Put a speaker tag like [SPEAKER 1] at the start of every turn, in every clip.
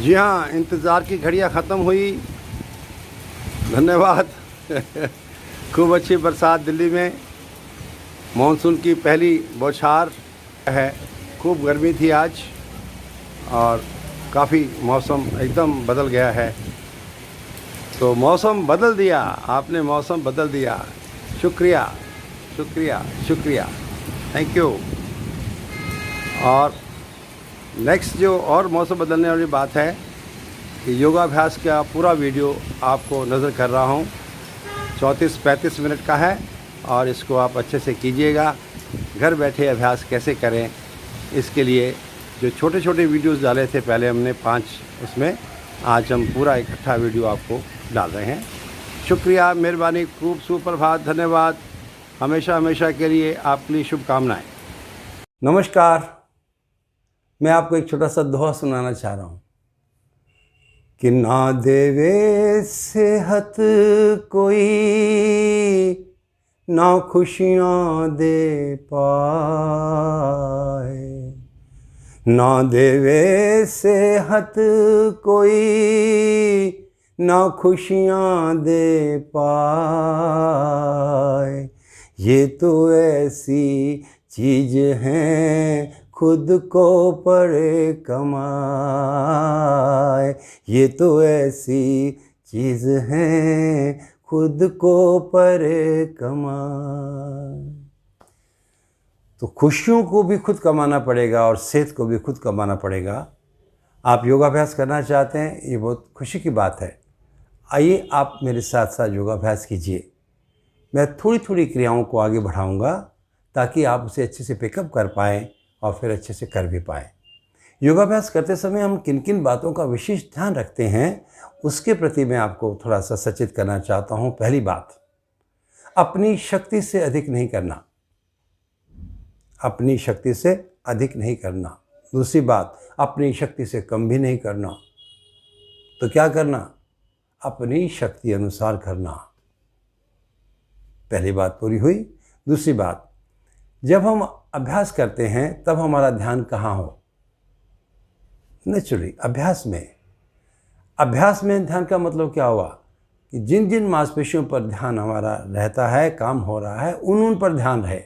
[SPEAKER 1] जी हाँ, इंतज़ार की घड़ियाँ ख़त्म हुई। धन्यवाद। खूब अच्छी बरसात दिल्ली में, मानसून की पहली बौछार है। खूब गर्मी थी आज और काफ़ी मौसम एकदम बदल गया है। तो मौसम बदल दिया, आपने मौसम बदल दिया। शुक्रिया, शुक्रिया, शुक्रिया, थैंक यू। और नेक्स्ट जो और मौसम बदलने वाली बात है कि योगाभ्यास का पूरा वीडियो आपको नज़र कर रहा हूँ। 34-35 मिनट का है और इसको आप अच्छे से कीजिएगा। घर बैठे अभ्यास कैसे करें, इसके लिए जो छोटे छोटे वीडियोस डाले थे पहले हमने 5, उसमें आज हम पूरा इकट्ठा वीडियो आपको डाल रहे हैं। शुक्रिया, मेहरबानी, खूब सुप्रभात, धन्यवाद। हमेशा हमेशा के लिए आपके लिए शुभकामनाएँ। नमस्कार, मैं आपको एक छोटा सा दोहा सुनाना चाह रहा हूँ कि ना देवे सेहत कोई, ना खुशियाँ दे पाए। ना देवे सेहत कोई, ना खुशियाँ दे पाए। ये तो ऐसी चीज़ हैं खुद को पड़े कमाए। ये तो ऐसी चीज़ हैं खुद को पड़े कमाए। तो खुशियों को भी खुद कमाना पड़ेगा और सेहत को भी खुद कमाना पड़ेगा। आप योगाभ्यास करना चाहते हैं, ये बहुत खुशी की बात है। आइए आप मेरे साथ साथ योगाभ्यास कीजिए। मैं थोड़ी थोड़ी क्रियाओं को आगे बढ़ाऊंगा ताकि आप उसे अच्छे से पिकअप कर पाएँ और फिर अच्छे से कर भी पाएँ। योगाभ्यास करते समय हम किन किन बातों का विशेष ध्यान रखते हैं, उसके प्रति मैं आपको थोड़ा सा सचेत करना चाहता हूँ। पहली बात, अपनी शक्ति से अधिक नहीं करना। अपनी शक्ति से अधिक नहीं करना। दूसरी बात, अपनी शक्ति से कम भी नहीं करना। तो क्या करना? अपनी शक्ति अनुसार करना। पहली बात पूरी हुई। दूसरी बात, जब हम अभ्यास करते हैं तब हमारा ध्यान कहाँ हो? नेचुरली अभ्यास में। अभ्यास में ध्यान का मतलब क्या हुआ कि जिन जिन मांसपेशियों पर ध्यान हमारा रहता है, काम हो रहा है, उन पर ध्यान रहे।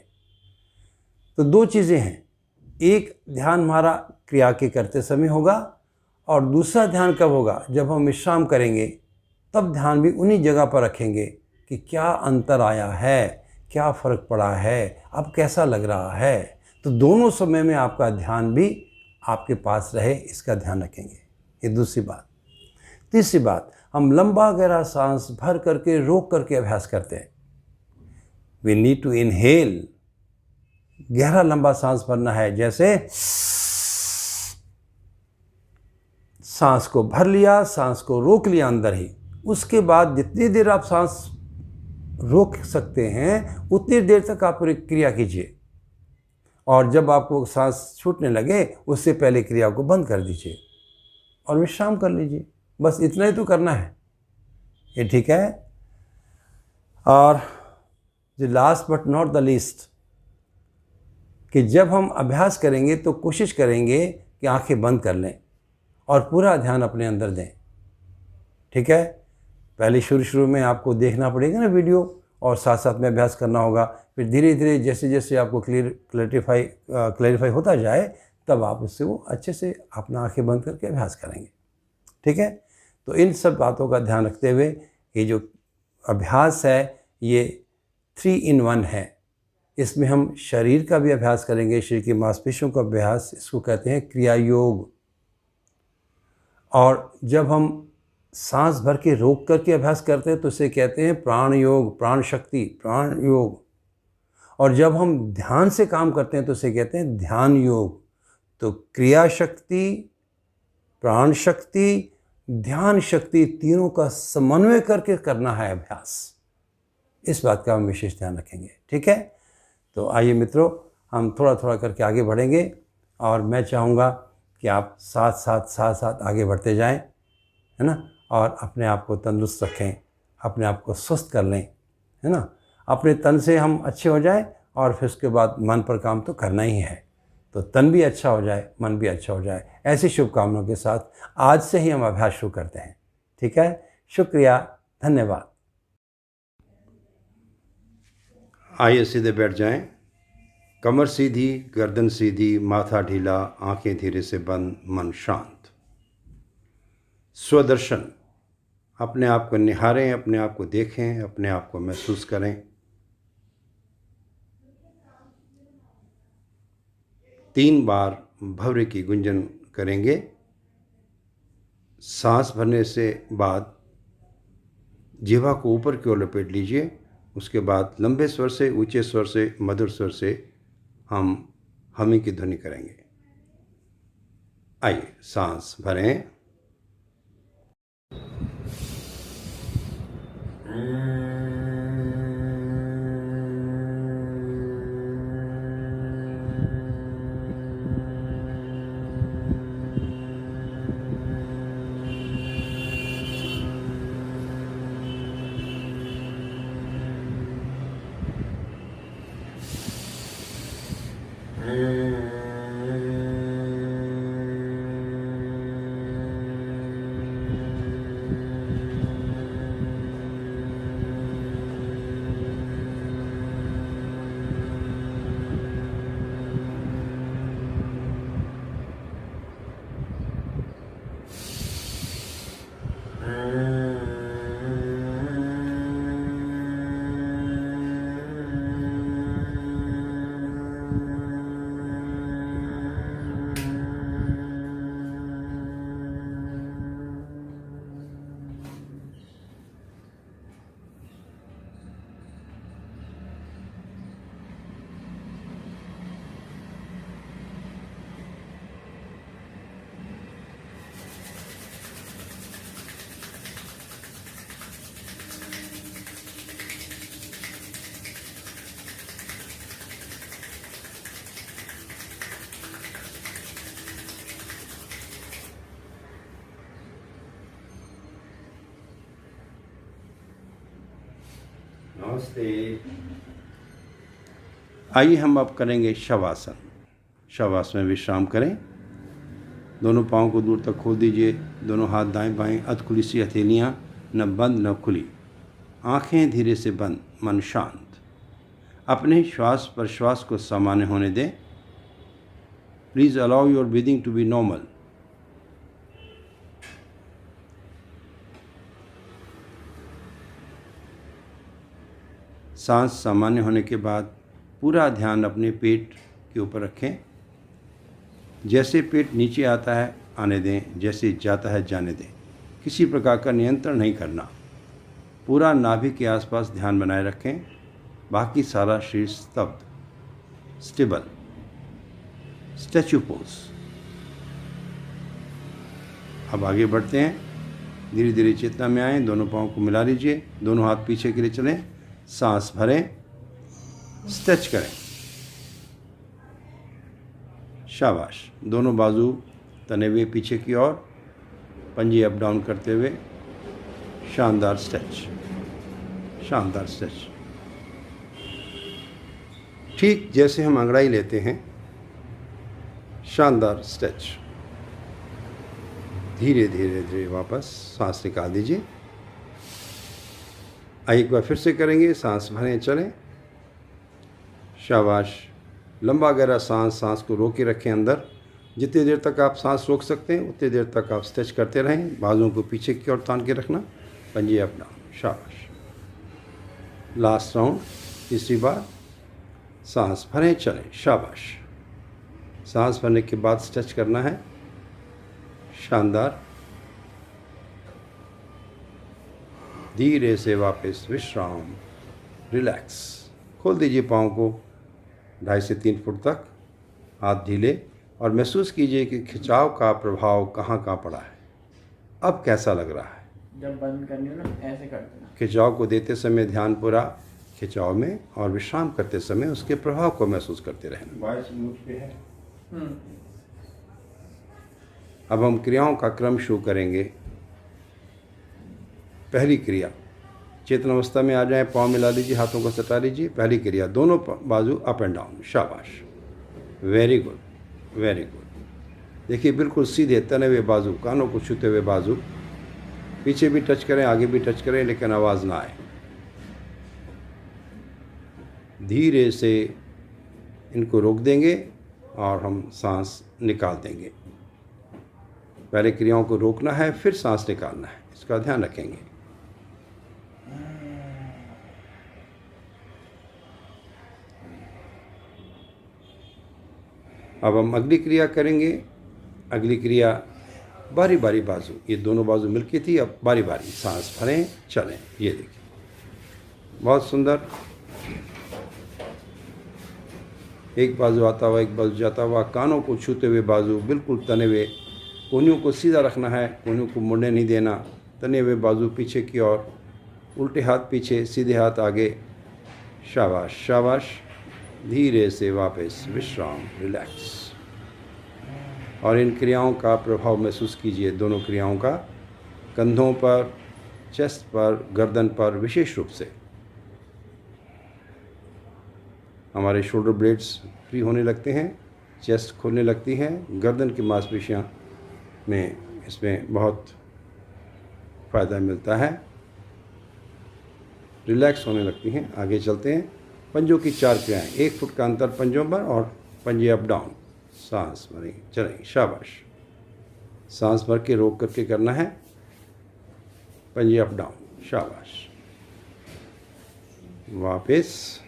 [SPEAKER 1] तो दो चीज़ें हैं, एक ध्यान हमारा क्रिया के करते समय होगा और दूसरा ध्यान कब होगा? जब हम विश्राम करेंगे तब ध्यान भी उन्हीं जगह पर रखेंगे कि क्या अंतर आया है, क्या फ़र्क पड़ा है, अब कैसा लग रहा है। तो दोनों समय में आपका ध्यान भी आपके पास रहे, इसका ध्यान रखेंगे। ये दूसरी बात। तीसरी बात, हम लंबा गहरा सांस भर करके रोक करके अभ्यास करते हैं। वी नीड टू इनहेल, गहरा लंबा सांस भरना है। जैसे सांस को भर लिया, सांस को रोक लिया अंदर ही, उसके बाद जितनी देर आप सांस रोक सकते हैं उतनी देर तक आप क्रिया कीजिए और जब आपको सांस छूटने लगे उससे पहले क्रिया को बंद कर दीजिए और विश्राम कर लीजिए। बस इतना ही तो करना है। ये ठीक है। और जो last but not the least, कि जब हम अभ्यास करेंगे तो कोशिश करेंगे कि आंखें बंद कर लें और पूरा ध्यान अपने अंदर दें। ठीक है। पहले शुरू में आपको देखना पड़ेगा ना वीडियो और साथ साथ में अभ्यास करना होगा। फिर धीरे धीरे जैसे जैसे आपको क्लैरिफाई होता जाए तब आप उससे वो अच्छे से अपना आंखें बंद करके अभ्यास करेंगे। ठीक है। तो इन सब बातों का ध्यान रखते हुए ये जो अभ्यास है ये 3 in 1 है। इसमें हम शरीर का भी अभ्यास करेंगे, शरीर की मांसपेशियों का अभ्यास, इसको कहते हैं क्रिया योग। और जब हम सांस भर के रोक करके अभ्यास करते हैं तो इसे कहते हैं प्राण योग, प्राण शक्ति, प्राण योग। और जब हम ध्यान से काम करते हैं तो इसे कहते हैं ध्यान योग। तो क्रिया शक्ति, प्राण शक्ति, ध्यान शक्ति, तीनों का समन्वय करके करना है अभ्यास। इस बात का हम विशेष ध्यान रखेंगे। ठीक है। तो आइए मित्रों, हम थोड़ा थोड़ा करके आगे बढ़ेंगे और मैं चाहूँगा कि आप साथ साथ आगे बढ़ते जाएं, है ना। और अपने आप को तंदुरुस्त रखें, अपने आप को स्वस्थ कर लें, है ना। अपने तन से हम अच्छे हो जाएं और फिर उसके बाद मन पर काम तो करना ही है।
[SPEAKER 2] तो तन भी अच्छा हो जाए, मन भी अच्छा हो जाए। ऐसी शुभकामनाओं के साथ आज से ही हम अभ्यास शुरू करते हैं। ठीक है, शुक्रिया, धन्यवाद।
[SPEAKER 1] आइए सीधे बैठ जाएं। कमर सीधी, गर्दन सीधी, माथा ढीला, आंखें धीरे से बंद, मन शांत। स्वदर्शन, अपने आप को निहारें, अपने आप को देखें, अपने आप को महसूस करें। तीन बार भव्य की गुंजन करेंगे। सांस भरने से बाद जिह्वा को ऊपर की ओर लपेट लीजिए। उसके बाद लंबे स्वर से, ऊंचे स्वर से, मधुर स्वर से हम हमिंग की ध्वनि करेंगे। आइए, सांस भरें। नमस्ते। आइए हम अब करेंगे शवासन। शवासन में विश्राम करें। दोनों पाँव को दूर तक खोल दीजिए। दोनों हाथ दाएं बाएं, अधखुली सी हथेलियाँ, न बंद न खुली, आँखें धीरे से बंद, मन शांत। अपने श्वास प्रश्वास को सामान्य होने दें। Please allow your breathing to be normal. सांस सामान्य होने के बाद पूरा ध्यान अपने पेट के ऊपर रखें। जैसे पेट नीचे आता है आने दें, जैसे जाता है जाने दें। किसी प्रकार का नियंत्रण नहीं करना। पूरा नाभि के आसपास ध्यान बनाए रखें। बाकी सारा शरीर स्तब्ध, स्टेबल, स्टैच्यू पोज। अब आगे बढ़ते हैं। धीरे धीरे चेतना में आएँ। दोनों पाँव को मिला लीजिए। दोनों हाथ पीछे के लिए चलें। सांस भरें, स्ट्रेच करें। शाबाश। दोनों बाजू तने हुए पीछे की ओर, पंजे अप डाउन करते हुए शानदार स्ट्रेच, शानदार स्ट्रेच। ठीक जैसे हम अंगड़ाई लेते हैं, शानदार स्ट्रेच। धीरे धीरे धीरे वापस सांस निकाल दीजिए। आइए एक बार फिर से करेंगे। सांस भरें, चलें। शाबाश। लंबा गहरा सांस को रोके रखें अंदर। जितनी देर तक आप सांस रोक सकते हैं उतनी देर तक आप स्ट्रेच करते रहें। बाजुओं को पीछे की ओर तान के रखना। पंजे अप डाउन। शाबाश। लास्ट राउंड, तीसरी बार। सांस भरें, चलें। शाबाश। सांस भरने के बाद स्ट्रेच करना है। शानदार। धीरे से वापस विश्राम, रिलैक्स। खोल दीजिए पाँव को 2.5 से 3 फुट तक, हाथ ढीले, और महसूस कीजिए कि खिंचाव का प्रभाव कहाँ कहाँ पड़ा है। अब कैसा लग रहा है?
[SPEAKER 3] जब बंद करनी हो ना, ऐसे कर देना।
[SPEAKER 1] खिंचाव को देते समय ध्यान पूरा खिंचाव में, और विश्राम करते समय उसके प्रभाव को महसूस करते रहना। 22 मुझ पे है। अब हम क्रियाओं का क्रम शुरू करेंगे। पहली क्रिया, चेतन अवस्था में आ जाएं, पाँव मिला लीजिए, हाथों को सटा लीजिए। पहली क्रिया, दोनों बाजू अप एंड डाउन। शाबाश, वेरी गुड। Very good. देखिए बिल्कुल सीधे तने हुए बाजू, कानों को छूते हुए बाजू, पीछे भी टच करें, आगे भी टच करें, लेकिन आवाज़ ना आए। धीरे से इनको रोक देंगे और हम सांस निकाल देंगे। पहले क्रियाओं को रोकना है, फिर सांस निकालना है, इसका ध्यान रखेंगे। अब हम अगली क्रिया करेंगे। अगली क्रिया बारी बारी बाजू, ये दोनों बाजू मिलकी थी, अब बारी बारी सांस भरें, चलें। ये देखिए बहुत सुंदर। एक बाजू आता हुआ, एक बाजू जाता हुआ, कानों को छूते हुए बाजू, बिल्कुल तने हुए, कोहनियों को सीधा रखना है, कोहनियों को मुड़ने नहीं देना। तने हुए बाजू पीछे की ओर, उल्टे हाथ पीछे, सीधे हाथ आगे। शाबाश शाबाश। धीरे से वापस विश्राम, रिलैक्स। और इन क्रियाओं का प्रभाव महसूस कीजिए, दोनों क्रियाओं का, कंधों पर, चेस्ट पर, गर्दन पर विशेष रूप से। हमारे शोल्डर ब्लेड्स फ्री होने लगते हैं, चेस्ट खोलने लगती है, गर्दन की मांसपेशियां में इसमें बहुत फ़ायदा मिलता है, रिलैक्स होने लगती हैं। आगे चलते हैं। पंजों की 4 क्रियाएं, 1 फुट का अंतर पंजों पर और पंजे अप डाउन। सांस भरें, चलें, शाबाश। सांस भर के रोक करके करना है, पंजे अप डाउन, शाबाश। वापस।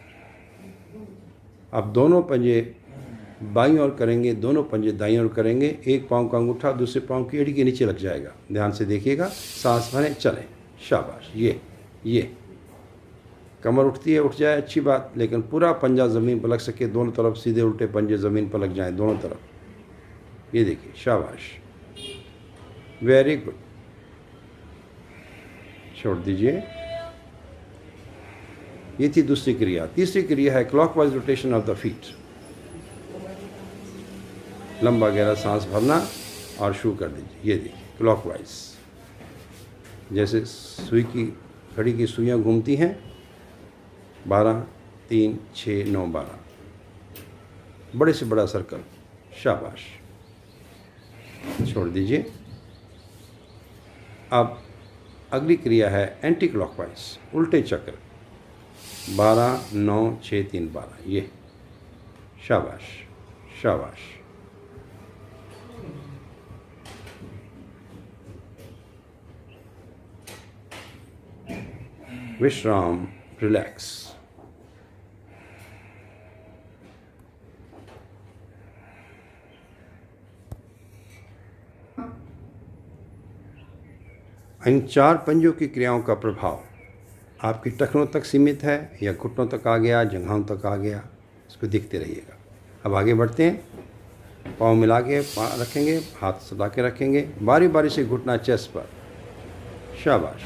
[SPEAKER 1] अब दोनों पंजे बाईं ओर करेंगे, दोनों पंजे दाईं ओर करेंगे। एक पाँव का अंगूठा दूसरे पाँव की एड़ी के नीचे लग जाएगा। ध्यान से देखिएगा। सांस भरें, चलें, शाबाश। ये कमर उठती है, उठ जाए अच्छी बात, लेकिन पूरा पंजा ज़मीन पर लग सके, दोनों तरफ सीधे उल्टे पंजे ज़मीन पर लग जाएं, दोनों तरफ। ये देखिए, शाबाश, वेरी गुड। छोड़ दीजिए। ये थी दूसरी क्रिया। तीसरी क्रिया है clockwise rotation of the feet. लंबा गहरा सांस भरना और शुरू कर दीजिए। ये देखिए क्लॉकवाइज, जैसे सुई की घड़ी की सुइयां घूमती हैं, 12, 3, 6, 9, 12, बड़े से बड़ा सर्कल। शाबाश, छोड़ दीजिए। अब अगली क्रिया है एंटी क्लॉकवाइज, उल्टे चक्र। 12, 9, 6, 3, 12। ये शाबाश शाबाश। विश्राम, रिलैक्स। इन 4 पंजों की क्रियाओं का प्रभाव आपके टखनों तक सीमित है या घुटनों तक आ गया, जंघाओं तक आ गया, इसको देखते रहिएगा। अब आगे बढ़ते हैं। पाँव मिला के रखेंगे, हाथ सदा के रखेंगे, बारी बारी से घुटना चेस्ट पर। शाबाश।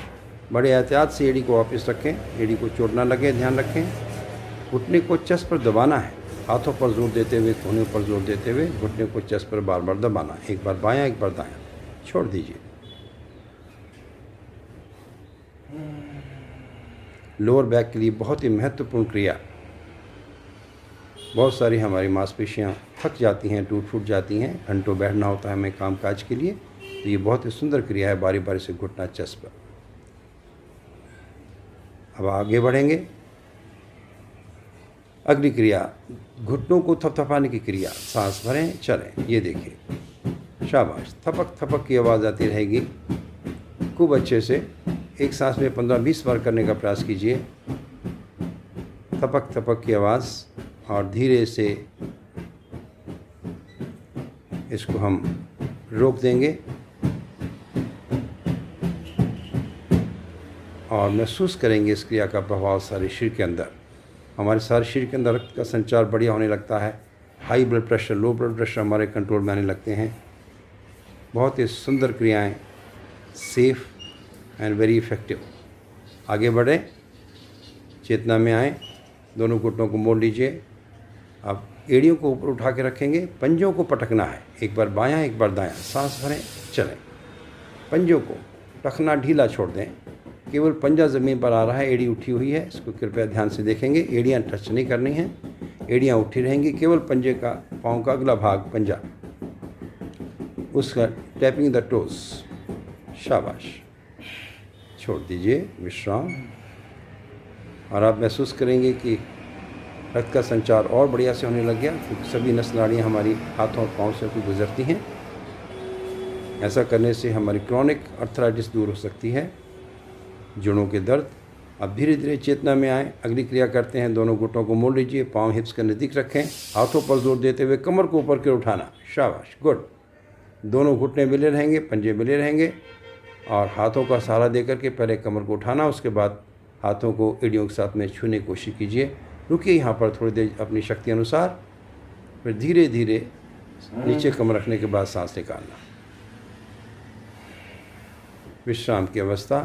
[SPEAKER 1] बड़े एहतियात से एड़ी को वापस रखें, एड़ी को चोट ना लगे, ध्यान रखें। घुटने को चेस्ट पर दबाना है, हाथों पर जोर देते हुए, कोहनियों पर जोर देते हुए घुटने को चेस्ट पर बार बार दबाना। एक बार बायां, एक बार दायां। छोड़ दीजिए। लोअर बैक के लिए बहुत ही महत्वपूर्ण क्रिया। बहुत सारी हमारी मांसपेशियां थक जाती हैं, टूट फूट जाती हैं, घंटों बैठना होता है हमें काम काज के लिए, तो ये बहुत ही सुंदर क्रिया है, बारी बारी से घुटना चेस्ट पर। अब आगे बढ़ेंगे। अगली क्रिया घुटनों को थपथपाने की क्रिया। सांस भरें, चलें। ये देखिए, शाबाश। थपक थपक की आवाज़ आती रहेगी खूब अच्छे से। एक सांस में 15-20 बार करने का प्रयास कीजिए। थपक थपक की आवाज़, और धीरे से इसको हम रोक देंगे और महसूस करेंगे इस क्रिया का प्रभाव सारे शरीर के अंदर। हमारे सारे शरीर के अंदर रक्त का संचार बढ़िया होने लगता है। High blood pressure, low blood pressure हमारे कंट्रोल में आने लगते हैं। बहुत ही सुंदर क्रियाएं, सेफ एंड वेरी इफ़ेक्टिव। आगे बढ़ें, चेतना में आएँ, दोनों घुटनों को मोड़ लीजिए। अब एड़ियों को ऊपर उठा के रखेंगे, पंजों को पटकना है, एक बार बायां, एक बार दायां। सांस भरें, चलें। पंजों को टखना ढीला छोड़ दें,
[SPEAKER 2] केवल पंजा ज़मीन पर आ रहा है, एड़ी उठी हुई है, इसको कृपया ध्यान से देखेंगे। एड़ियाँ टच नहीं करनी हैं, एड़ियाँ उठी रहेंगी, केवल पंजे का, पाँव का अगला भाग पंजा, उसका टैपिंग द टोस। शाबाश, छोड़ दीजिए, विश्राम। और आप महसूस करेंगे कि रक्त का संचार और बढ़िया से होने लग गया, क्योंकि सभी नस नाड़ियाँ हमारी हाथों और पाँव से गुजरती हैं। ऐसा करने से हमारी क्रॉनिक अर्थराइटिस दूर हो सकती है, जोड़ों के दर्द। अब धीरे धीरे चेतना में आए, अगली क्रिया करते हैं। दोनों घुटनों को मोड़ लीजिए, पाँव हिप्स के नज़दीक रखें, हाथों पर जोर देते हुए कमर को ऊपर की ओर उठाना। शाबाश, गुड। दोनों घुटने मिले रहेंगे, पंजे मिले रहेंगे, और हाथों का सहारा देकर के पहले कमर को उठाना, उसके बाद हाथों को एड़ियों के साथ में छूने की कोशिश कीजिए। रुकिए यहाँ पर थोड़ी देर अपनी शक्ति अनुसार, फिर धीरे धीरे नीचे कमर रखने के बाद सांस निकालना। विश्राम की अवस्था।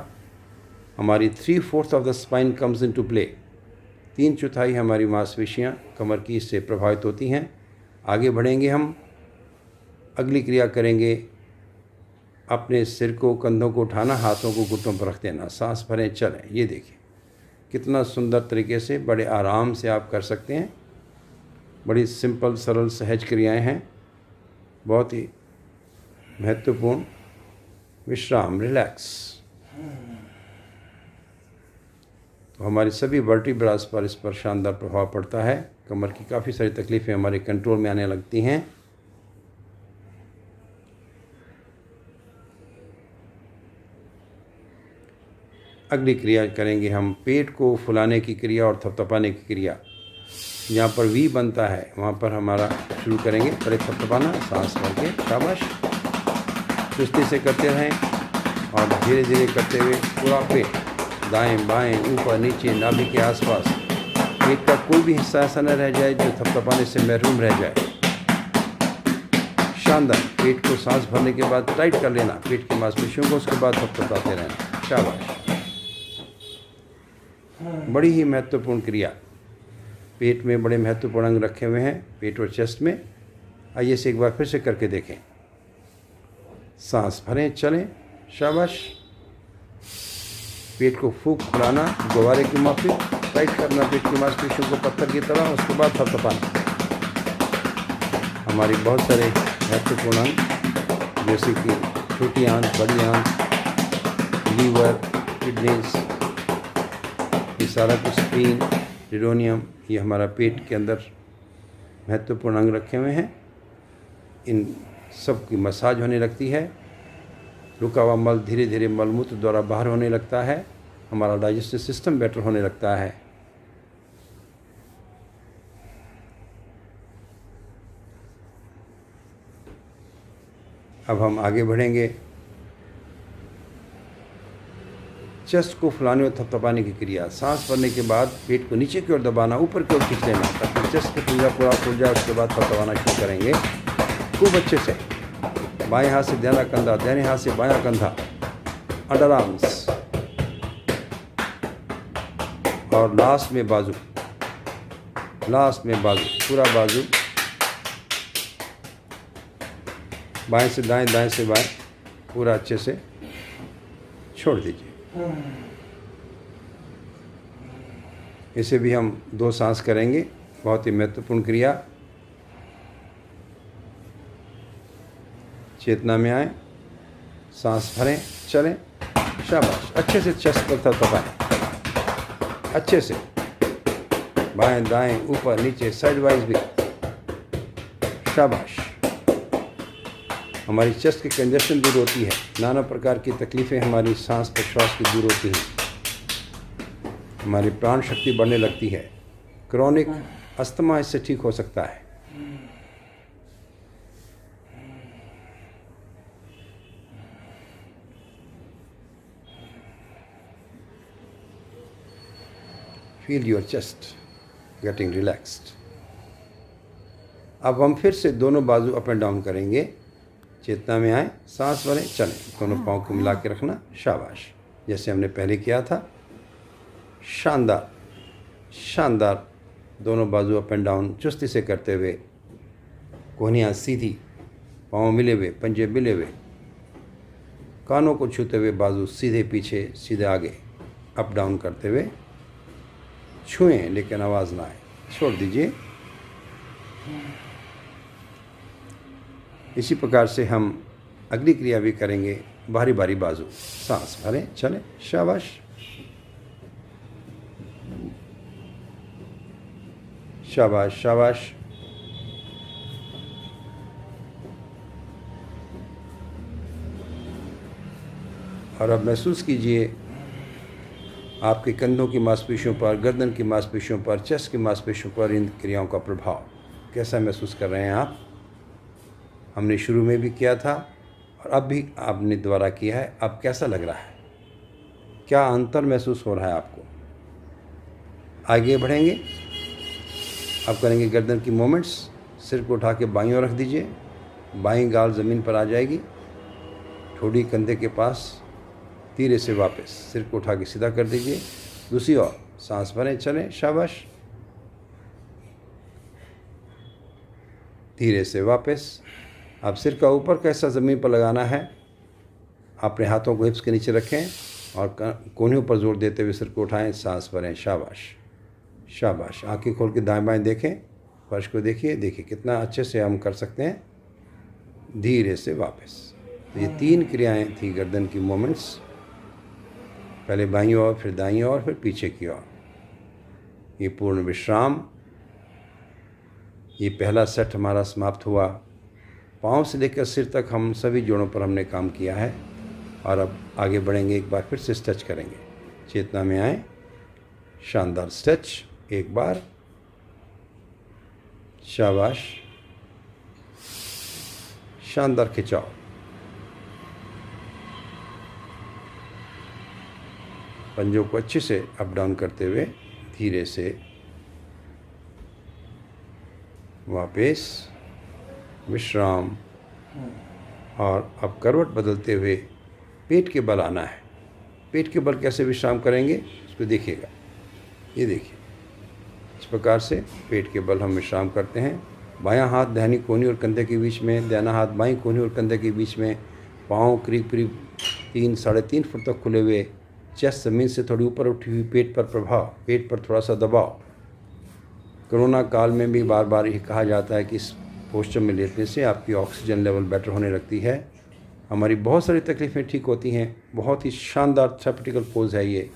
[SPEAKER 2] हमारी 3/4 of the spine comes into play. 3/4 हमारी मांसपेशियाँ कमर की इससे प्रभावित होती हैं। आगे बढ़ेंगे हम, अगली क्रिया करेंगे। अपने सिर को, कंधों को उठाना, हाथों को घुटनों पर रख देना, सांस भरें, चलें। ये देखिए कितना सुंदर तरीके से, बड़े आराम से आप कर सकते हैं। बड़ी सिंपल, सरल, सहज क्रियाएं हैं, बहुत ही महत्वपूर्ण। विश्राम, रिलैक्स। तो हमारी सभी वर्टिब्रास पर इस पर शानदार प्रभाव पड़ता है। कमर की काफ़ी सारी तकलीफ़ें हमारे कंट्रोल में आने लगती हैं। अगली क्रिया करेंगे हम पेट को फुलाने की क्रिया और थपथपाने की क्रिया। जहाँ पर वी बनता है वहाँ पर हमारा शुरू करेंगे। पहले थपथपाना, सांस भर के, शाबाश, चुस्ती से करते रहें, और धीरे धीरे करते हुए पूरा पेट, दाएं बाएं, ऊपर नीचे, नाभि के आसपास, पेट का कोई भी हिस्सा ऐसा न रह जाए जो थपथपाने से महरूम रह जाए। शानदार। पेट को सांस भरने के बाद टाइट कर लेना, पेट की मांसपेशियों को, उसके बाद थपथपाते रहना। शाबाश, बड़ी ही महत्वपूर्ण क्रिया। पेट में बड़े महत्वपूर्ण अंग रखे हुए हैं, पेट और चेस्ट में। आइए इसे एक बार फिर से करके देखें। सांस भरें, चलें, शाबाश। पेट को फूंक फुलाना, गुब्बारे की माफिक, टाइट करना पेट की मांसपेशियों को पत्थर की तरह, उसके बाद थपथपाना। हमारी बहुत सारे महत्वपूर्ण अंग जैसे कि छोटी आंत, बड़ी आंत, लीवर, किडनीज, ये सारा कुछ, स्प्लीन, ड्यूोडियम, ये हमारा पेट के अंदर महत्वपूर्ण अंग रखे हुए हैं। इन सब की मसाज होने लगती है। रुका हुआ मल धीरे धीरे मलमूत्र द्वारा बाहर होने लगता है। हमारा डाइजेस्टिव सिस्टम बेटर होने लगता है। अब हम आगे बढ़ेंगे। चेस्ट को फुलाने और थपथपाने की क्रिया। सांस भरने के बाद पेट को नीचे की ओर दबाना, ऊपर की ओर खींच लेना ताकि चेस्ट का पंजा पूरा खुल जाए। उसके बाद थपथपाना शुरू करेंगे खूब अच्छे से। बाएं हाथ से दाहिना कंधा, दाहिने हाथ से बायां कंधा, अंडर आर्म्स, और लास्ट में बाजू, लास्ट में बाजू, पूरा बाजू, बाएं से दाएं, दाएं से बाएं, पूरा अच्छे से छोड़ दीजिए। इसे भी हम 2 सांस करेंगे। बहुत ही महत्वपूर्ण क्रिया। चेतना में आए, सांस भरें, चलें, शाबाश। अच्छे से चेस्ट पर थपथपाएं, अच्छे से, बाएं दाएं, ऊपर नीचे, साइड वाइज भी, शाबाश। हमारी चेस्ट की कंजेशन दूर होती है, नाना प्रकार की तकलीफ़ें हमारी सांस प्रश्वास की दूर होती हैं, हमारी प्राण शक्ति बढ़ने लगती है। क्रॉनिक अस्थमा इससे ठीक हो सकता है। Feel your chest getting relaxed. अब हम फिर से दोनों बाजू अप एंड डाउन करेंगे। चेतना में आए, सांस भरें, चलें, दोनों पाँव को मिला के रखना, शाबाश, जैसे हमने पहले किया था। शानदार, शानदार। दोनों बाजू अप एंड डाउन चुस्ती से करते हुए, कोहनियाँ सीधी, पाँव मिले हुए, पंजे मिले हुए, कानों को छूते हुए, बाजू सीधे पीछे, सीधे आगे, अप डाउन करते हुए छुएं, लेकिन आवाज़ ना आए। छोड़ दीजिए। इसी प्रकार से हम अगली क्रिया भी करेंगे। बारी बारी बाजू, सांस भरें, चलें, शाबाश, शाबाश, शाबाश। और अब महसूस कीजिए आपके कंधों की मांसपेशियों पर, गर्दन की मांसपेशियों पर, चेस्ट की मांसपेशियों पर इन क्रियाओं का प्रभाव कैसा महसूस कर रहे हैं आप। हमने शुरू में भी किया था और अब भी आपने दोबारा किया है। अब कैसा लग रहा है, क्या अंतर महसूस हो रहा है आपको। आगे बढ़ेंगे। अब करेंगे गर्दन की मूवमेंट्स। सिर को उठा के बाईं ओर रख दीजिए, बाईं गाल ज़मीन पर आ जाएगी, ठोड़ी कंधे के पास, धीरे से वापस सिर को उठा के सीधा कर दीजिए। दूसरी ओर, सांस भरें, चलें, शाबाश, धीरे से वापस। अब सिर का ऊपर कैसा ज़मीन पर लगाना है। अपने हाथों को हिप्स के नीचे रखें और कोहनियों पर जोर देते हुए सिर को उठाएं, सांस भरें, शाबाश, शाबाश। आंखें खोल के दाएं बाएं देखें, फर्श को देखिए, देखिए कितना अच्छे से हम कर सकते हैं। धीरे से वापस। तो ये 3 क्रियाएं थी गर्दन की मूवमेंट्स, पहले बाईं ओर, फिर दाईं ओर, फिर पीछे की ओर। ये पूर्ण विश्राम। ये पहला सेट हमारा समाप्त हुआ। पाँव से लेकर सिर तक हम सभी जोड़ों पर हमने काम किया है। और अब आगे बढ़ेंगे। एक बार फिर से स्ट्रेच करेंगे। चेतना में आए, शानदार स्ट्रेच, एक बार, शाबाश, शानदार खिंचाव, पंजों को अच्छे से अप डाउन करते हुए धीरे से वापस, विश्राम। और अब करवट बदलते हुए पेट के बल आना है। पेट के बल कैसे विश्राम करेंगे उसको देखिएगा। ये देखिए, इस प्रकार से पेट के बल हम विश्राम करते हैं। बायां हाथ दाहिनी कोहनी और कंधे के बीच में, दाहिना हाथ बाईं कोहनी और कंधे के बीच में, पाँव करीब करीब 3-3.5 फुट तक खुले हुए, चेस्ट ज़मीन से थोड़ी ऊपर उठी हुई, पेट पर प्रभाव, पेट पर थोड़ा सा दबाव। कोरोना काल में भी बार बार ये कहा जाता है कि इस पोस्चर में लेटने से आपकी ऑक्सीजन लेवल बेटर होने लगती है, हमारी बहुत सारी तकलीफ़ें ठीक होती हैं। बहुत ही शानदार थेरेपेटिकल पोज है ये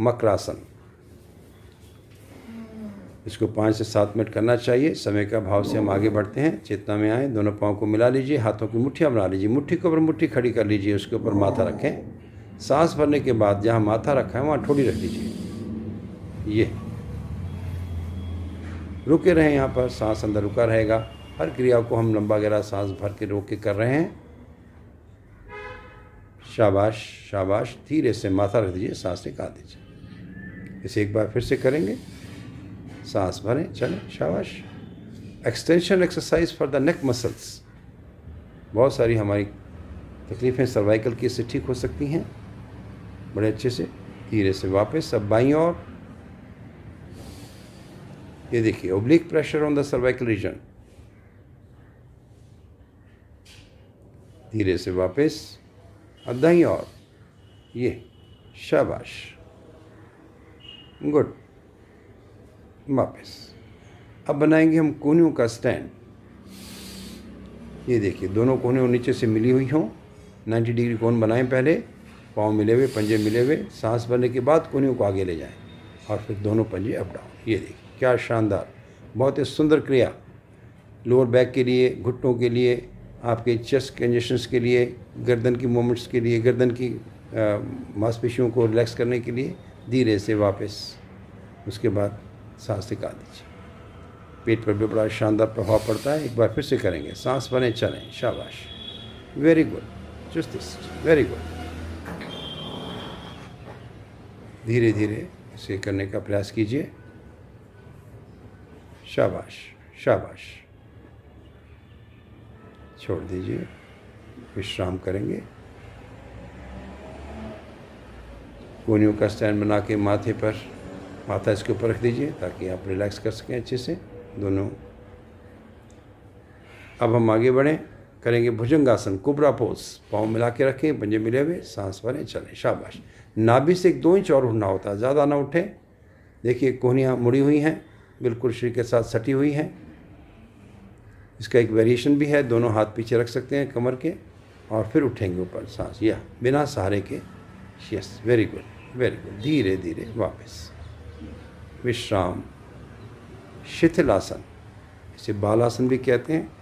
[SPEAKER 2] मकरासन। इसको 5 से 7 मिनट करना चाहिए। समय का भाव से हम आगे बढ़ते हैं। चेतना में आए, दोनों पाँव को मिला लीजिए, हाथों की मुट्ठियाँ बना लीजिए, मुट्ठी के ऊपर मुट्ठी खड़ी कर लीजिए, उसके ऊपर माथा रखें। सांस भरने के बाद जहाँ माथा रखा है वहाँ ठोड़ी रख दीजिए। ये रुके रहें यहाँ पर, सांस अंदर रुका रहेगा। हर क्रिया को हम लंबा गहरा सांस भर के रोक के कर रहे हैं। शाबाश, शाबाश। धीरे से माथा रख दीजिए, सांस निकाल दीजिए। इसे एक बार फिर से करेंगे। सांस भरें, चलें, शाबाश। Extension exercise for the neck muscles. बहुत सारी हमारी तकलीफ़ें सर्वाइकल की इससे ठीक हो सकती हैं बड़े अच्छे से। धीरे से वापस। अब बाईं ओर, ये देखिए, oblique pressure on the cervical region. धीरे से वापस। अब दाईं ओर, ये, शाबाश, गुड, वापस। अब बनाएंगे हम कोहनियों का स्टैंड। ये देखिए, दोनों कोहनियों नीचे से मिली हुई हों, 90 डिग्री कोण बनाएं पहले, पाँव मिले हुए, पंजे मिले हुए। सांस भरने के बाद कोहनियों को आगे ले जाएं और फिर दोनों पंजे अप डाउन। ये देखिए क्या शानदार, बहुत ही सुंदर क्रिया। लोअर बैक के लिए, घुटनों के लिए, आपके चेस्ट कंजेशंस के लिए, गर्दन की मूवमेंट्स के लिए, गर्दन की मांसपेशियों को रिलैक्स करने के लिए। धीरे से वापस। उसके बाद सांस निकाल दीजिए। पेट पर भी बड़ा शानदार प्रभाव पड़ता है। एक बार फिर से करेंगे। सांस भरें, चलें, शाबाश, very good, just this, very good. धीरे धीरे इसे करने का प्रयास कीजिए। शाबाश, शाबाश। छोड़ दीजिए, विश्राम करेंगे। कोहनियों का स्टैंड बना के माथे पर, माथा इसके ऊपर रख दीजिए ताकि आप रिलैक्स कर सकें अच्छे से दोनों। अब हम आगे बढ़ें, करेंगे भुजंगासन, कुबरा पोज। पाँव मिला के रखें, पंजे मिले हुए, सांस भरें, चलें, शाबाश। नाभि से 1-2 इंच और उठना होता है, ज़्यादा ना उठे। देखिए कोहनियाँ मुड़ी हुई हैं, बिल्कुल शरीर के साथ सटी हुई हैं। इसका एक वेरिएशन भी है, दोनों हाथ पीछे रख सकते हैं कमर के और फिर उठेंगे ऊपर सांस, या बिना सहारे के। Yes, very good very good. धीरे धीरे वापस विश्राम। शिथिलासन, इसे बालासन भी कहते हैं।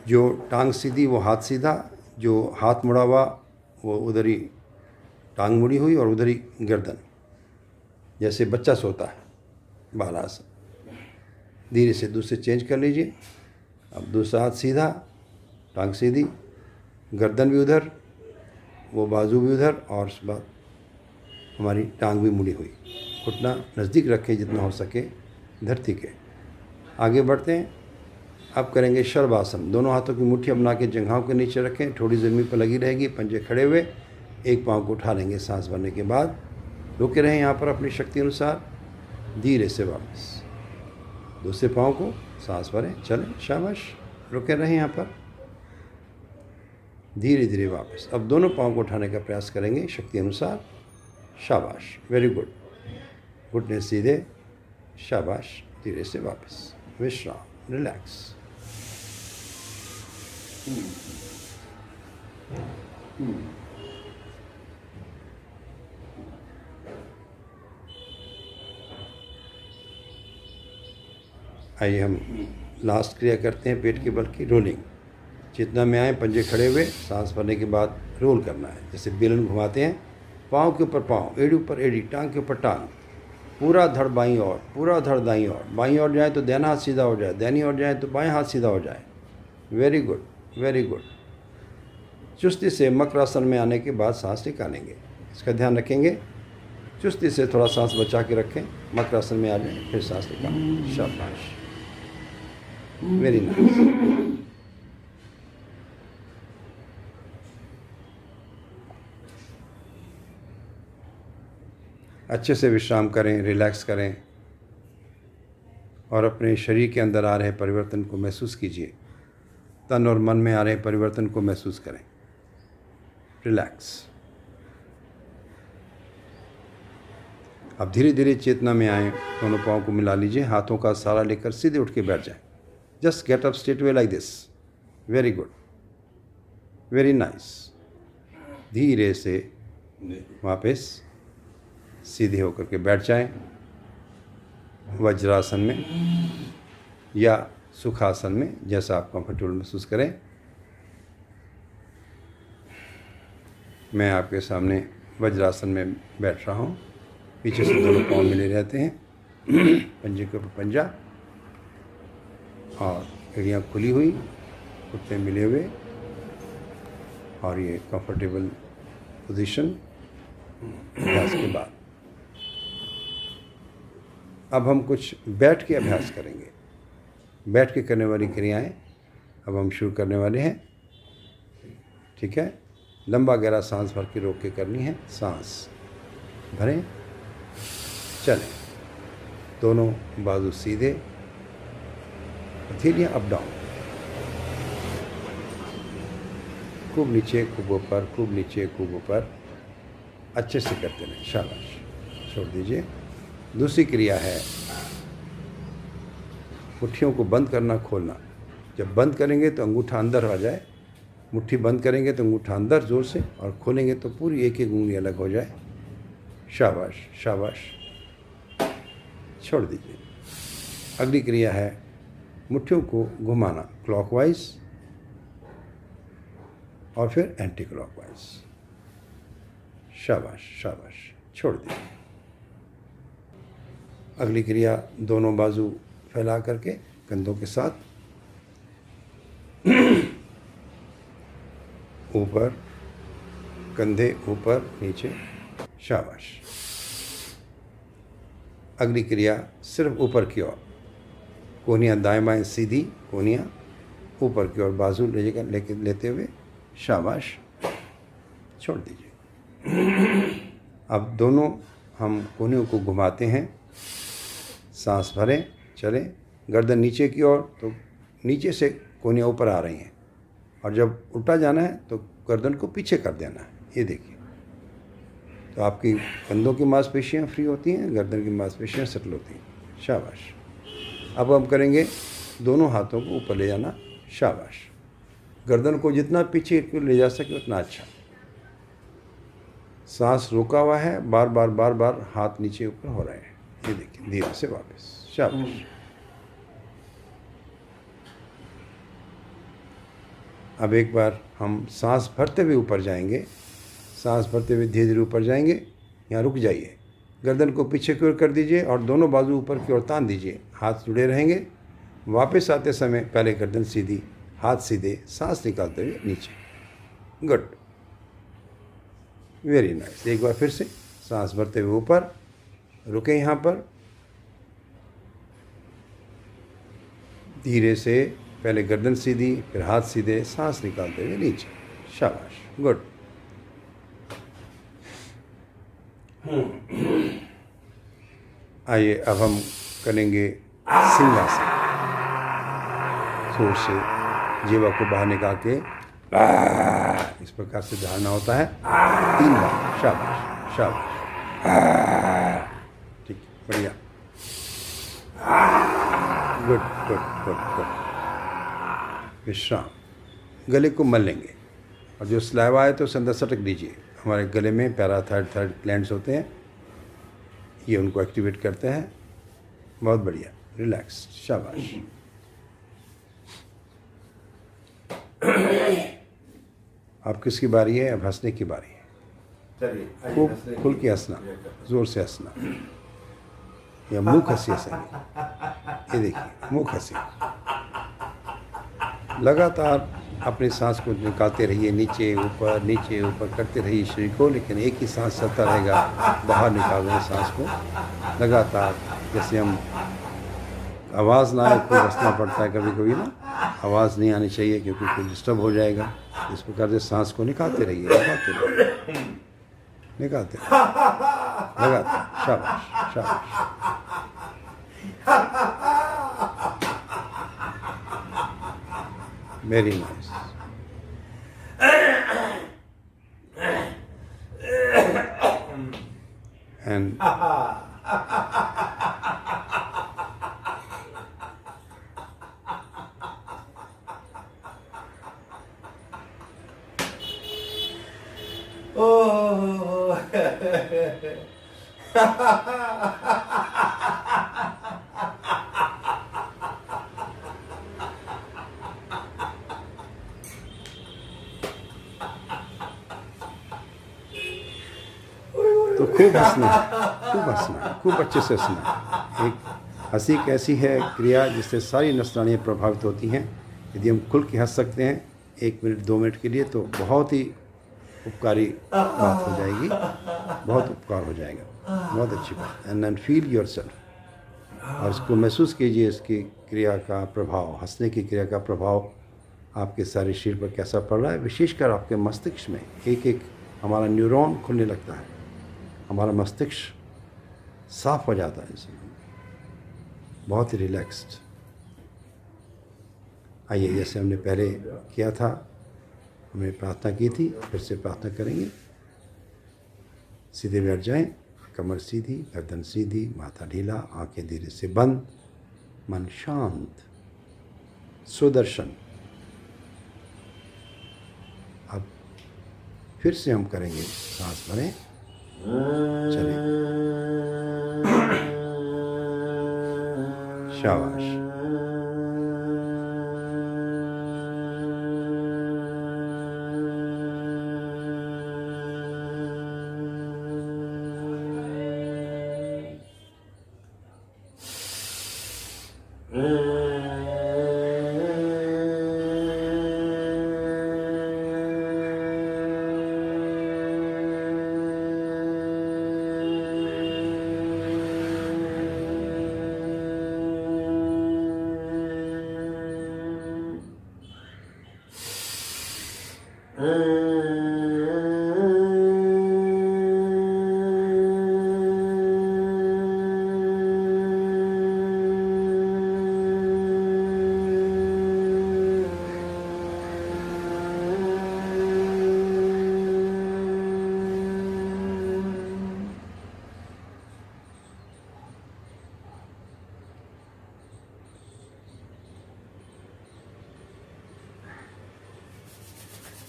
[SPEAKER 2] जो टांग सीधी वो हाथ सीधा, जो हाथ मुड़ा हुआ वो उधर ही टांग मुड़ी हुई और उधर ही गर्दन, जैसे बच्चा सोता है, बालासन। धीरे से दूसरे चेंज कर लीजिए। अब दूसरा हाथ सीधा, टांग सीधी, गर्दन भी उधर, वो बाजू भी उधर, और उसके बाद हमारी टांग भी मुड़ी हुई। घुटना नज़दीक रखें जितना हो सके धरती के। आगे बढ़ते हैं। अब करेंगे शर्वासन। दोनों हाथों की मुट्ठी बना के जंघाओं के नीचे रखें, थोड़ी ज़मीन पर लगी रहेगी, पंजे खड़े हुए। एक पाँव को उठा लेंगे सांस भरने के बाद। रुके रहें यहाँ पर अपनी शक्ति अनुसार। धीरे से वापस दूसरे पाँव को सांस भरें, चलें, शाबाश। रुके रहें यहाँ पर। धीरे धीरे वापस। अब दोनों पाँव को उठाने का प्रयास करेंगे शक्ति अनुसार। शाबाश, वेरी गुड। घुटने सीधे, शाबाश। धीरे से वापस विश्राम, रिलैक्स। आइए हम लास्ट क्रिया करते हैं पेट के बल की, रोलिंग। जितना में आए पंजे खड़े हुए, सांस भरने के बाद रोल करना है, जैसे बेलन घुमाते हैं। पाँव के ऊपर पाँव, एड़ी ऊपर एड़ी, टांग के ऊपर टांग, पूरा धड़ बाईं ओर, पूरा धड़ दाईं ओर। बाईं ओर जाए तो दाहिना हाथ सीधा हो जाए, दाहिनी ओर जाए तो बाएं हाथ सीधा हो जाए। Very good very good. चुस्ती से मकरासन में आने के बाद सांस निकालेंगे, इसका ध्यान रखेंगे। चुस्ती से थोड़ा सांस बचा के रखें। मकरासन में आ जाए, फिर सांस निकालें। शाबाश, वेरी नाइस। अच्छे से विश्राम करें, रिलैक्स करें और अपने शरीर के अंदर आ रहे परिवर्तन को महसूस कीजिए। तन और मन में आ रहे परिवर्तन को महसूस करें। रिलैक्स। अब धीरे धीरे चेतना में आए, दोनों पाँव को मिला लीजिए, हाथों का सहारा लेकर सीधे उठ के बैठ जाएं। Just get up straight way like this. Very good, very nice. धीरे से वापस सीधे होकर के बैठ जाएं, वज्रासन में या सुखासन में, जैसा आप कंफर्टेबल महसूस करें। मैं आपके सामने वज्रासन में बैठ रहा हूँ। पीछे से दोनों पाँव मिले रहते हैं, पंजे के ऊपर पंजा और एड़ियाँ खुली हुई, घुटने मिले हुए, और ये कंफर्टेबल पोजीशन। अभ्यास के बाद अब हम कुछ बैठ के अभ्यास करेंगे। बैठ के करने वाली क्रियाएं अब हम शुरू करने वाले हैं। ठीक है, लंबा गहरा सांस भर के रोक के करनी है। सांस भरें, चलें, दोनों बाजू सीधे, हथेलियां अप डाउन, खूब नीचे खूब ऊपर, खूब नीचे खूब ऊपर, अच्छे से करते रहें। शाबाश, छोड़ दीजिए। दूसरी क्रिया है मुट्ठियों को बंद करना, खोलना। जब बंद करेंगे तो अंगूठा अंदर आ जाए, मुट्ठी बंद करेंगे तो अंगूठा अंदर जोर से, और खोलेंगे तो पूरी एक एक उंगली अलग हो जाए। शाबाश शाबाश, छोड़ दीजिए। अगली क्रिया है मुट्ठियों को घुमाना, क्लॉकवाइज और फिर एंटी क्लॉकवाइज। शाबाश शाबाश, छोड़ दीजिए। अगली क्रिया दोनों बाजू फैला करके कंधों के साथ ऊपर, कंधे ऊपर नीचे। शाबाश। अगली क्रिया सिर्फ ऊपर की ओर, कोहनियाँ दाएं बाएं सीधी, कोहनियाँ ऊपर की ओर, बाजू लेते हुए। शाबाश, छोड़ दीजिए। अब दोनों हम कोहनियों को घुमाते हैं। सांस भरें, चलें। गर्दन नीचे की ओर, तो नीचे से कोहनियाँ ऊपर आ रही हैं, और जब उल्टा जाना है तो गर्दन को पीछे कर देना है। ये देखिए, तो आपकी कंधों की मांसपेशियाँ फ्री होती हैं, गर्दन की मांसपेशियाँ सेटल होती हैं। शाबाश। अब हम करेंगे दोनों हाथों को ऊपर ले जाना। शाबाश। गर्दन को जितना पीछे ले जा सके उतना अच्छा। सांस रोका हुआ है, बार बार बार बार हाथ नीचे ऊपर हो रहे हैं। ये देखिए, धीरे से वापस। शाबाश। अब एक बार हम सांस भरते हुए ऊपर जाएंगे। सांस भरते हुए धीरे धीरे ऊपर जाएंगे। यहाँ रुक जाइए, गर्दन को पीछे की ओर कर दीजिए और दोनों बाजू ऊपर की ओर तान दीजिए। हाथ जुड़े रहेंगे। वापस आते समय पहले गर्दन सीधी, हाथ सीधे, सांस निकालते हुए नीचे। Good, very nice. एक बार फिर से सांस भरते हुए ऊपर, रुके यहाँ पर, धीरे से पहले गर्दन सीधी, फिर हाथ सीधे, सांस निकालते हुए नीचे। शाबाश, गुड। आइए अब हम करेंगे सिंहासन। जोर से जीवा को बाहर निकाल के इस प्रकार से धारणा होता है 3 बार। शाबाश शाबाश, ठीक, बढ़िया, गुड गुड गुड गुड। विश्राम। गले को मल लेंगे और जो स्लाइवा है तो उसे अंदर सटक दीजिए। हमारे गले में पैराथायरॉइड ग्लैंड्स होते हैं, ये उनको एक्टिवेट करते हैं। बहुत बढ़िया, रिलैक्स। शाबाश। अब किसकी बारी है? अब हंसने की बारी है।
[SPEAKER 1] चलिए,
[SPEAKER 2] खूब खुल के हंसना, जोर से हंसना, या मुंह हंसी हंसी। ये देखिए, मुंह हंसी। लगातार अपनी सांस को निकालते रहिए, नीचे ऊपर करते रहिए शरीर को, लेकिन एक ही सांस चलता रहेगा। बाहर निकाल रहे हैं सांस को लगातार। जैसे हम आवाज़ ना आए तो हंसना पड़ता है कभी कभी ना, आवाज़ नहीं आनी चाहिए क्योंकि कोई डिस्टर्ब हो जाएगा। इस प्रकार से सांस को निकालते रहिए, निकालते रहिए लगातार। शाबाश शाबाश। Very nice. एंड तो खूब हंसना, खूब अच्छे से हंसना। एक हंसी एक ऐसी है क्रिया जिससे सारी नसनाड़ियाँ प्रभावित होती हैं। यदि हम खुल के हंस सकते हैं 1 मिनट 2 मिनट के लिए तो बहुत ही उपकारी बात हो जाएगी, बहुत उपकार हो जाएगा, बहुत अच्छी बात। एंड फील योर सेल्फ, और इसको महसूस कीजिए, इसकी क्रिया का प्रभाव, हंसने की क्रिया का प्रभाव आपके सारे शरीर पर कैसा पड़ रहा है। विशेषकर आपके मस्तिष्क में एक एक हमारा न्यूरॉन खुलने लगता है, हमारा मस्तिष्क साफ हो जाता है, इसमें बहुत ही रिलैक्स्ड। आइए, जैसे हमने पहले किया था, हमने प्रार्थना की थी, फिर से प्रार्थना करेंगे। सीधे बैठ जाएं, कमर सीधी, गर्दन सीधी, माथा ढीला, आंखें धीरे से बंद, मन शांत, सुदर्शन। अब फिर से हम करेंगे, सांस भरें, चलें। शाबाश।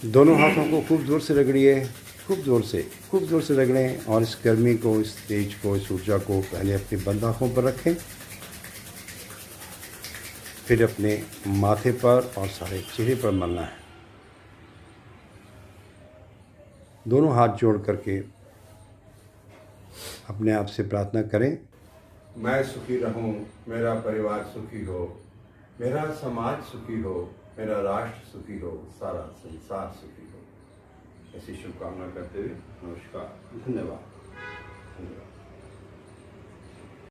[SPEAKER 2] दोनों हाथों को खूब ज़ोर से रगड़िए, खूब ज़ोर से रगड़ें और इस गर्मी को, इस तेज को, इस ऊर्जा को पहले अपनी बंद आँखों पर रखें, फिर अपने माथे पर और सारे चेहरे पर मलना है। दोनों हाथ जोड़ करके अपने आप से प्रार्थना करें,
[SPEAKER 1] मैं सुखी रहूं, मेरा परिवार सुखी हो, मेरा समाज सुखी हो, मेरा राष्ट्र सुखी हो, सारा संसार सुखी हो। ऐसी शुभकामना करते हुए नमस्कार, धन्यवाद।